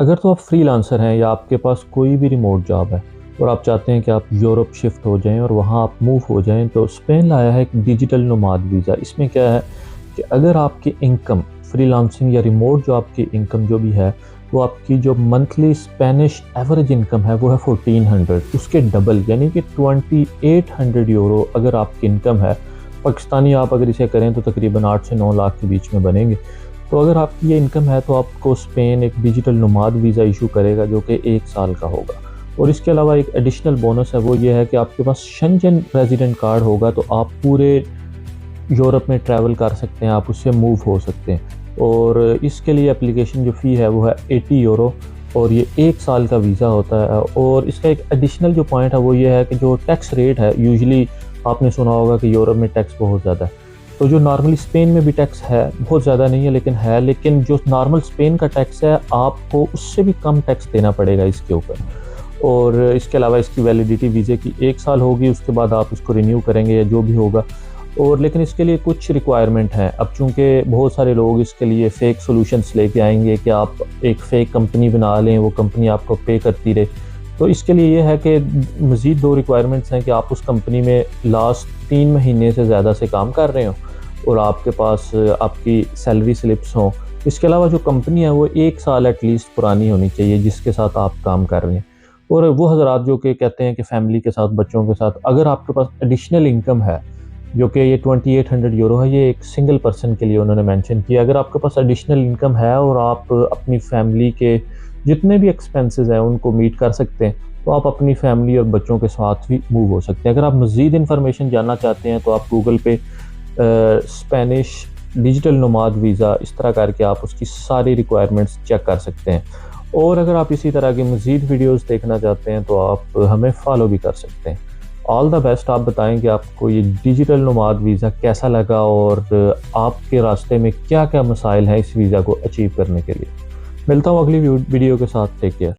اگر تو آپ فری لانسر ہیں یا آپ کے پاس کوئی بھی ریموٹ جاب ہے اور آپ چاہتے ہیں کہ آپ یورپ شفٹ ہو جائیں اور وہاں آپ موو ہو جائیں، تو اسپین لایا ہے ایک ڈیجیٹل نوماد ویزا۔ اس میں کیا ہے کہ اگر آپ کی انکم فری لانسنگ یا ریموٹ جاب کی انکم جو بھی ہے، وہ آپ کی جو منتھلی اسپینش ایوریج انکم ہے وہ ہے 1400، اس کے ڈبل یعنی کہ 2800 یورو اگر آپ کی انکم ہے پاکستانی، آپ اگر اسے کریں تو تقریباً 8 سے 9 لاکھ کے بیچ میں بنیں گے۔ تو اگر آپ کی یہ انکم ہے تو آپ کو اسپین ایک ڈیجیٹل نوماد ویزا ایشو کرے گا جو کہ 1 سال کا ہوگا۔ اور اس کے علاوہ ایک ایڈیشنل بونس ہے، وہ یہ ہے کہ آپ کے پاس شنجن ریزیڈنٹ کارڈ ہوگا تو آپ پورے یورپ میں ٹریول کر سکتے ہیں، آپ اس سے موو ہو سکتے ہیں۔ اور اس کے لیے اپلیکیشن جو فی ہے وہ ہے 80 یورو، اور یہ 1 سال کا ویزا ہوتا ہے۔ اور اس کا ایک ایڈیشنل جو پوائنٹ ہے وہ یہ ہے کہ جو ٹیکس ریٹ ہے، یوزلی آپ نے سنا ہوگا کہ یورپ میں ٹیکس بہت زیادہ ہے، تو جو نارملی اسپین میں بھی ٹیکس ہے، بہت زیادہ نہیں ہے لیکن جو نارمل اسپین کا ٹیکس ہے آپ کو اس سے بھی کم ٹیکس دینا پڑے گا اس کے اوپر۔ اور اس کے علاوہ اس کی ویلیڈیٹی ویزے کی 1 سال ہوگی، اس کے بعد آپ اس کو رینیو کریں گے یا جو بھی ہوگا۔ اور لیکن اس کے لیے کچھ ریکوائرمنٹ ہیں، اب چونکہ بہت سارے لوگ اس کے لیے فیک سولوشنس لے کے آئیں گے کہ آپ ایک فیک کمپنی بنا لیں، وہ کمپنی آپ کو پے کرتی رہے، تو اس کے لیے یہ ہے کہ مزید 2 ریکوائرمنٹس ہیں کہ آپ اس کمپنی میں لاسٹ 3 مہینے سے زیادہ سے کام کر رہے ہوں اور آپ کے پاس آپ کی سیلری سلپس ہوں۔ اس کے علاوہ جو کمپنی ہے وہ 1 سال ایٹ لیسٹ پرانی ہونی چاہیے جس کے ساتھ آپ کام کر رہے ہیں۔ اور وہ حضرات جو کہ کہتے ہیں کہ فیملی کے ساتھ، بچوں کے ساتھ، اگر آپ کے پاس ایڈیشنل انکم ہے جو کہ یہ 2800 یورو ہے، یہ ایک سنگل پرسن کے لیے انہوں نے مینشن کیا، اگر آپ کے پاس ایڈیشنل انکم ہے اور آپ اپنی فیملی کے جتنے بھی ایکسپینسز ہیں ان کو میٹ کر سکتے ہیں، تو آپ اپنی فیملی اور بچوں کے ساتھ بھی موو ہو سکتے ہیں۔ اگر آپ مزید انفارمیشن جاننا چاہتے ہیں تو آپ گوگل پہ اسپینش ڈیجیٹل نوماد ویزا اس طرح کر کے آپ اس کی ساری ریکوائرمنٹس چیک کر سکتے ہیں۔ اور اگر آپ اسی طرح کی مزید ویڈیوز دیکھنا چاہتے ہیں تو آپ ہمیں فالو بھی کر سکتے ہیں۔ آل دا بیسٹ۔ آپ بتائیں کہ آپ کو یہ ڈیجیٹل نوماد ویزا کیسا لگا اور آپ کے راستے میں کیا کیا مسائل ہیں اس ویزا کو اچیو کرنے کے لیے۔ ملتا ہوں اگلی ویڈیو کے ساتھ، ٹیک کیئر۔